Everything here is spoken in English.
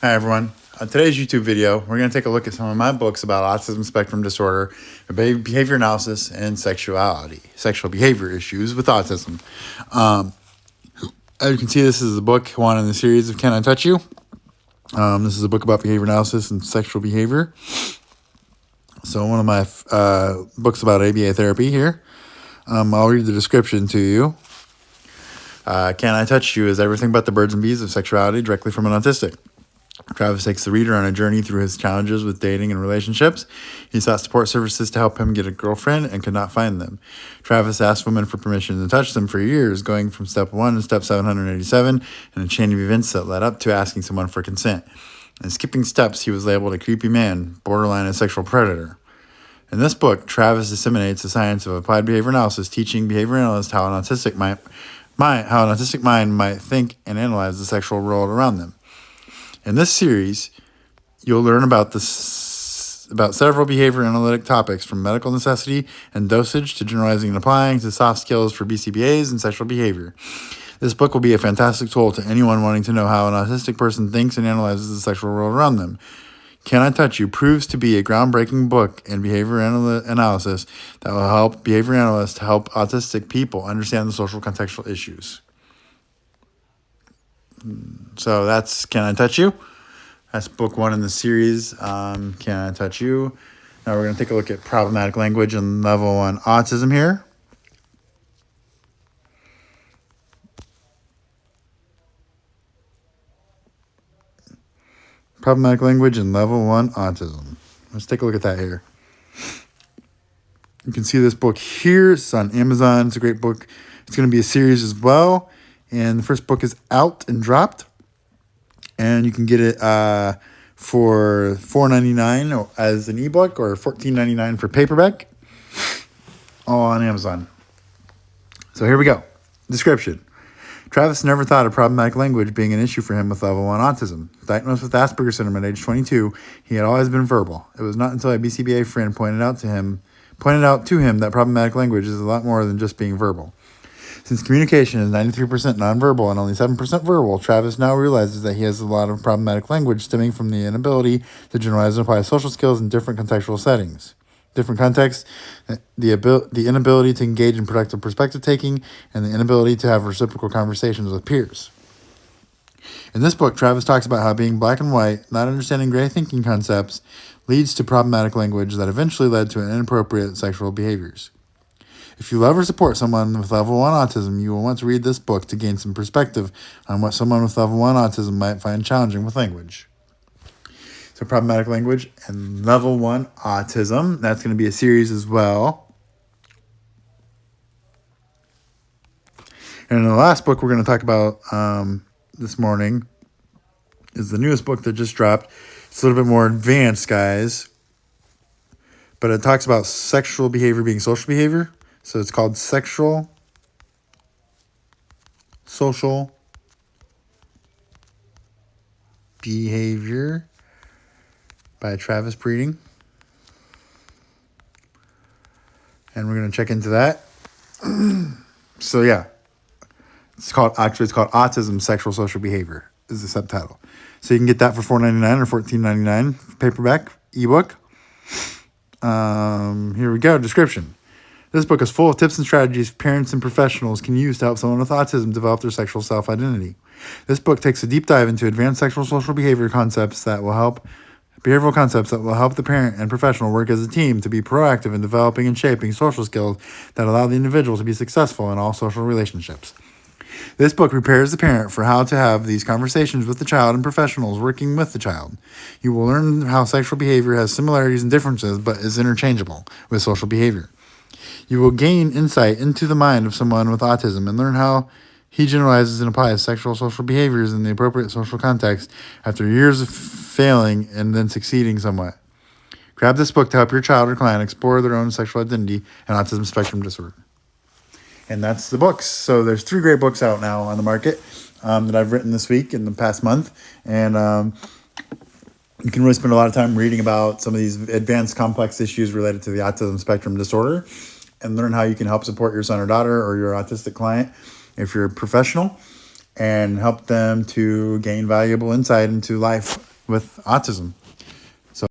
Hi, everyone. Today's YouTube video, we're going to take a look at some of my books about autism spectrum disorder, behavior analysis, and sexuality, sexual behavior issues with autism. As you can see, this is the book one in the series of Can I Touch You? This is a book about behavior analysis and sexual behavior. So one of my books about ABA therapy here. I'll read the description to you. Can I Touch You is everything but the birds and bees of sexuality directly from an autistic. Travis takes the reader on a journey through his challenges with dating and relationships. He sought support services to help him get a girlfriend and could not find them. Travis asked women for permission to touch them for years, going from step 1 to step 787 in a chain of events that led up to asking someone for consent. And skipping steps, he was labeled a creepy man, borderline a sexual predator. In this book, Travis disseminates the science of applied behavior analysis, teaching behavior analysts how an autistic mind might think and analyze the sexual world around them. In this series, you'll learn about several behavior analytic topics, from medical necessity and dosage to generalizing and applying to soft skills for BCBAs and sexual behavior. This book will be a fantastic tool to anyone wanting to know how an autistic person thinks and analyzes the sexual world around them. Can I Touch You proves to be a groundbreaking book in behavior analysis that will help behavior analysts help autistic people understand the social contextual issues. So that's Can I Touch You? That's book one in the series, Can I Touch You? Now we're going to take a look at problematic language and level 1 autism here. Problematic language and level 1 autism. Let's take a look at that here. You can see this book here. It's on Amazon. It's a great book. It's going to be a series as well. And the first book is out and dropped. And you can get it for $4.99 as an ebook or $14.99 for paperback, all on Amazon. So here we go. Description. Travis never thought of problematic language being an issue for him with level 1 autism. Diagnosed with Asperger's syndrome at age 22, he had always been verbal. It was not until a BCBA friend pointed out to him that problematic language is a lot more than just being verbal. Since communication is 93% nonverbal and only 7% verbal, Travis now realizes that he has a lot of problematic language stemming from the inability to generalize and apply social skills in different contextual settings. Different contexts, the inability to engage in productive perspective taking, and the inability to have reciprocal conversations with peers. In this book, Travis talks about how being black and white, not understanding gray thinking concepts, leads to problematic language that eventually led to inappropriate sexual behaviors. If you love or support someone with level 1 autism, you will want to read this book to gain some perspective on what someone with level 1 autism might find challenging with language. So problematic language and level 1 autism. That's going to be a series as well. And the last book we're going to talk about this morning is the newest book that just dropped. It's a little bit more advanced, guys. But it talks about sexual behavior being social behavior. So it's called Sexual Social Behavior by Travis Breeding. And we're going to check into that. So yeah, it's called Autism, Sexual Social Behavior is the subtitle. So you can get that for $4.99 or $14.99 paperback ebook. Here we go. Description. This book is full of tips and strategies parents and professionals can use to help someone with autism develop their sexual self-identity. This book takes a deep dive into advanced sexual social behavioral concepts that will help the parent and professional work as a team to be proactive in developing and shaping social skills that allow the individual to be successful in all social relationships. This book prepares the parent for how to have these conversations with the child and professionals working with the child. You will learn how sexual behavior has similarities and differences but is interchangeable with social behavior. You will gain insight into the mind of someone with autism and learn how he generalizes and applies sexual social behaviors in the appropriate social context after years of failing and then succeeding somewhat. Grab this book to help your child or client explore their own sexual identity and autism spectrum disorder. And that's the books. So there's 3 great books out now on the market that I've written this week in the past month. And you can really spend a lot of time reading about some of these advanced complex issues related to the autism spectrum disorder and learn how you can help support your son or daughter or your autistic client if you're a professional and help them to gain valuable insight into life with autism.